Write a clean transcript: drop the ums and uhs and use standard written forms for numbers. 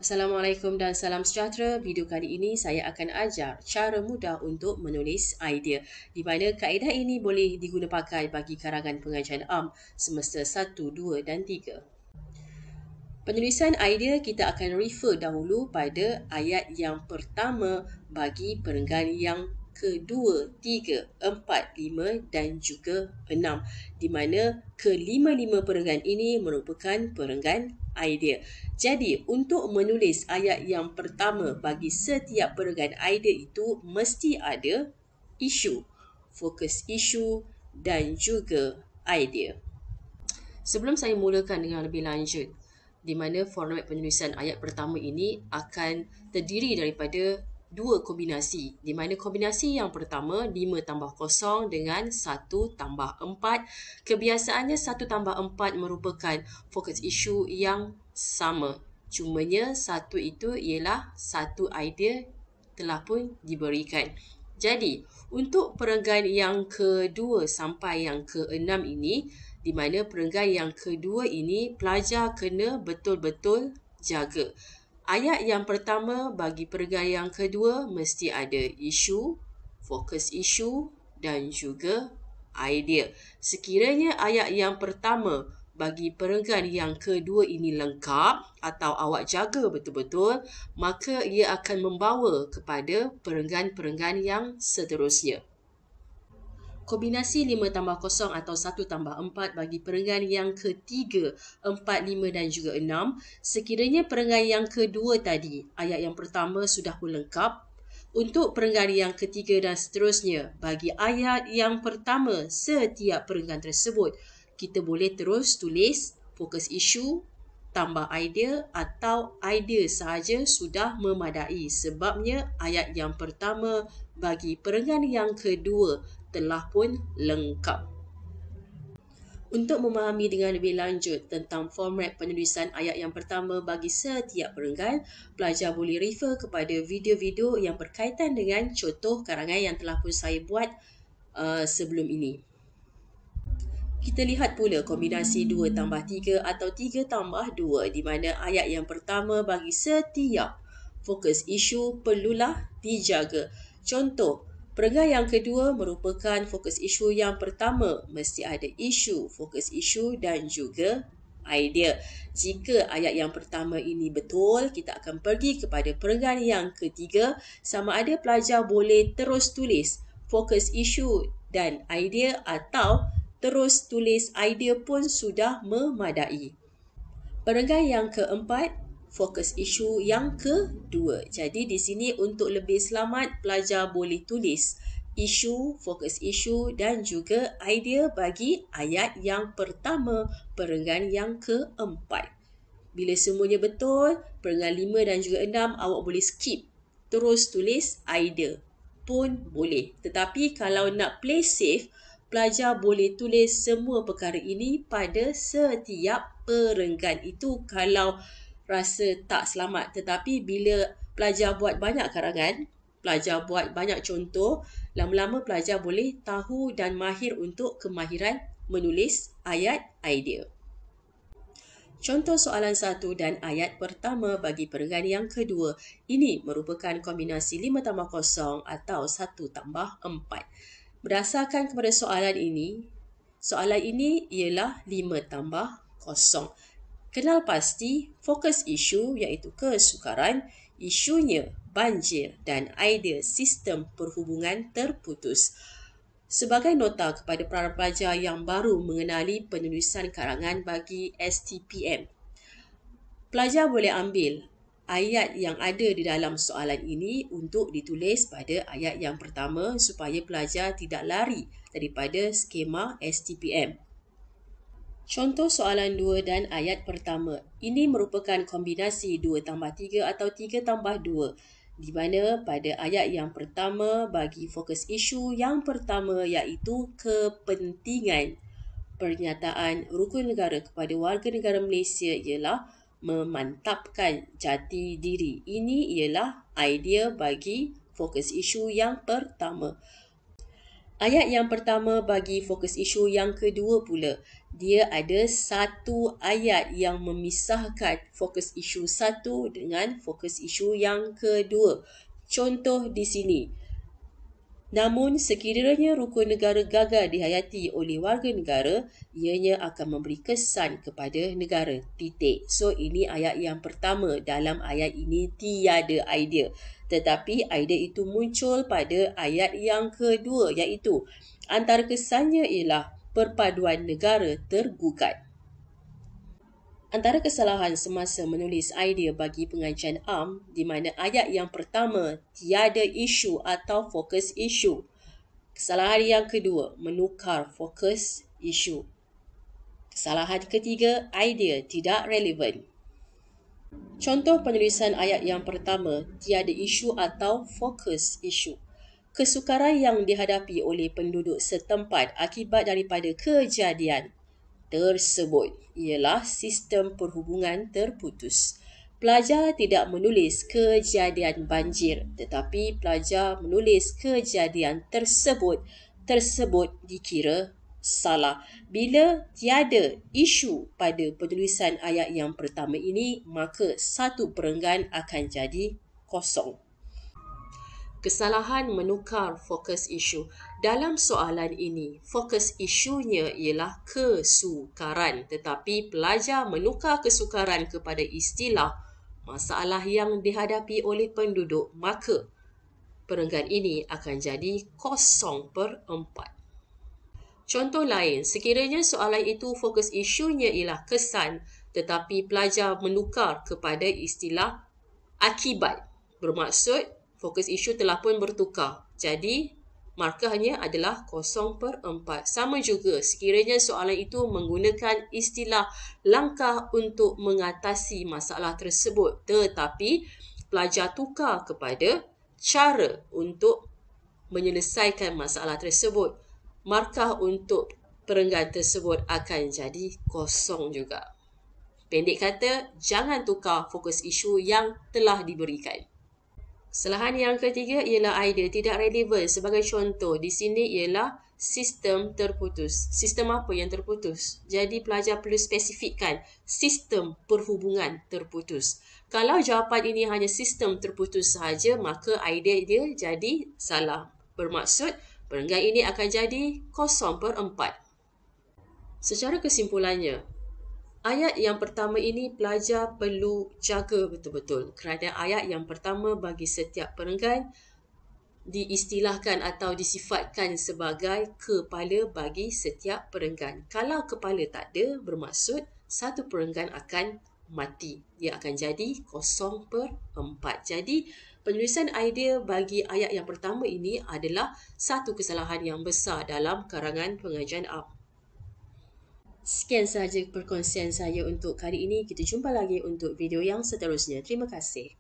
Assalamualaikum dan salam sejahtera. Video kali ini saya akan ajar cara mudah untuk menulis idea, di mana kaedah ini boleh diguna pakai bagi karangan pengajian am semester 1, 2 dan 3. Penulisan idea kita akan refer dahulu pada ayat yang pertama bagi perenggan yang kedua, 3, 4, 5 dan juga 6, di mana kelima-lima perenggan ini merupakan perenggan idea. Jadi, untuk menulis ayat yang pertama bagi setiap perenggan idea itu mesti ada isu, fokus isu dan juga idea. Sebelum saya mulakan dengan lebih lanjut, di mana format penulisan ayat pertama ini akan terdiri daripada dua kombinasi, di mana kombinasi yang pertama 5 tambah 0 dengan 1 tambah 4. Kebiasaannya 1 tambah 4 merupakan fokus isu yang sama. Cumanya satu itu ialah satu idea telah pun diberikan. Jadi, untuk perenggan yang kedua sampai yang keenam ini, di mana perenggan yang kedua ini pelajar kena betul-betul jaga. Ayat yang pertama bagi perenggan yang kedua mesti ada isu, fokus isu dan juga idea. Sekiranya ayat yang pertama bagi perenggan yang kedua ini lengkap atau awak jaga betul-betul, maka ia akan membawa kepada perenggan-perenggan yang seterusnya. Kombinasi 5 tambah 0 atau 1 tambah 4 bagi perenggan yang ketiga, 4, 5 dan juga 6. Sekiranya perenggan yang kedua tadi, ayat yang pertama sudah pun lengkap, untuk perenggan yang ketiga dan seterusnya, bagi ayat yang pertama setiap perenggan tersebut, kita boleh terus tulis fokus isu, tambah idea atau idea sahaja sudah memadai. Sebabnya ayat yang pertama bagi perenggan yang kedua telah pun lengkap. Untuk memahami dengan lebih lanjut tentang format penulisan ayat yang pertama bagi setiap perenggan, pelajar boleh refer kepada video-video yang berkaitan dengan contoh karangan yang telah pun saya buat sebelum ini. Kita lihat pula kombinasi 2 tambah 3 atau 3 tambah 2, di mana ayat yang pertama bagi setiap fokus isu perlulah dijaga. Contoh, perenggan yang kedua merupakan fokus isu yang pertama, mesti ada isu, fokus isu dan juga idea. Jika ayat yang pertama ini betul, kita akan pergi kepada perenggan yang ketiga. Sama ada pelajar boleh terus tulis fokus isu dan idea atau terus tulis idea pun sudah memadai. Perenggan yang keempat, fokus isu yang kedua. Jadi di sini untuk lebih selamat, pelajar boleh tulis isu, fokus isu dan juga idea bagi ayat yang pertama, perenggan yang keempat. Bila semuanya betul, perenggan 5 dan juga 6, awak boleh skip. Terus tulis idea pun boleh. Tetapi kalau nak play safe, pelajar boleh tulis semua perkara ini pada setiap perenggan. Itu kalau rasa tak selamat. Tetapi bila pelajar buat banyak karangan, pelajar buat banyak contoh, lama-lama pelajar boleh tahu dan mahir untuk kemahiran menulis ayat idea. Contoh soalan 1 dan ayat pertama bagi perenggan yang kedua. Ini merupakan kombinasi 5 tambah 0 atau 1 tambah 4. Berdasarkan kepada soalan ini ialah 5 tambah 0. Kenal pasti fokus isu iaitu kesukaran, isunya banjir dan idea sistem perhubungan terputus. Sebagai nota kepada para pelajar yang baru mengenali penulisan karangan bagi STPM, pelajar boleh ambil ayat yang ada di dalam soalan ini untuk ditulis pada ayat yang pertama supaya pelajar tidak lari daripada skema STPM. Contoh soalan 2 dan ayat pertama. Ini merupakan kombinasi 2 tambah 3 atau 3 tambah 2, di mana pada ayat yang pertama bagi fokus isu yang pertama iaitu kepentingan pernyataan rukun negara kepada warga negara Malaysia ialah memantapkan jati diri. Ini ialah idea bagi fokus isu yang pertama. Ayat yang pertama bagi fokus isu yang kedua pula. Dia ada satu ayat yang memisahkan fokus isu satu dengan fokus isu yang kedua. Contoh di sini. Namun sekiranya rukun negara gagal dihayati oleh warga negara, ianya akan memberi kesan kepada negara. Titik. So ini ayat yang pertama. Dalam ayat ini tiada idea. Tetapi idea itu muncul pada ayat yang kedua, iaitu antara kesannya ialah perpaduan negara tergugat. Antara kesalahan semasa menulis idea bagi pengajian am di mana ayat yang pertama tiada isu atau fokus isu. Kesalahan yang kedua, menukar fokus isu. Kesalahan ketiga, idea tidak relevan. Contoh penulisan ayat yang pertama, tiada isu atau fokus isu. Kesukaran yang dihadapi oleh penduduk setempat akibat daripada kejadian tersebut ialah sistem perhubungan terputus. Pelajar tidak menulis kejadian banjir, tetapi pelajar menulis kejadian tersebut dikira salah. Bila tiada isu pada penulisan ayat yang pertama ini, maka satu perenggan akan jadi kosong. Kesalahan menukar fokus isu. Dalam soalan ini, fokus isunya ialah kesukaran, tetapi pelajar menukar kesukaran kepada istilah masalah yang dihadapi oleh penduduk, maka perenggan ini akan jadi 0/4. Contoh lain, sekiranya soalan itu fokus isunya ialah kesan, tetapi pelajar menukar kepada istilah akibat, bermaksud fokus isu telah pun bertukar. Jadi, markahnya adalah 0/4. Sama juga sekiranya soalan itu menggunakan istilah langkah untuk mengatasi masalah tersebut, tetapi pelajar tukar kepada cara untuk menyelesaikan masalah tersebut, markah untuk perenggan tersebut akan jadi kosong juga. Pendek kata, jangan tukar fokus isu yang telah diberikan. Kesalahan yang ketiga ialah idea tidak relevan. Sebagai contoh, di sini ialah sistem terputus. Sistem apa yang terputus? Jadi pelajar perlu spesifikkan sistem perhubungan terputus. Kalau jawapan ini hanya sistem terputus sahaja, maka idea dia jadi salah. Bermaksud, perenggan ini akan jadi 0/4. Secara kesimpulannya, ayat yang pertama ini pelajar perlu jaga betul-betul kerana ayat yang pertama bagi setiap perenggan diistilahkan atau disifatkan sebagai kepala bagi setiap perenggan. Kalau kepala tak ada, bermaksud satu perenggan akan mati. Dia akan jadi 0/4. Jadi, penulisan idea bagi ayat yang pertama ini adalah satu kesalahan yang besar dalam karangan pengajian am. Sekian sahaja perkongsian saya untuk kali ini. Kita jumpa lagi untuk video yang seterusnya. Terima kasih.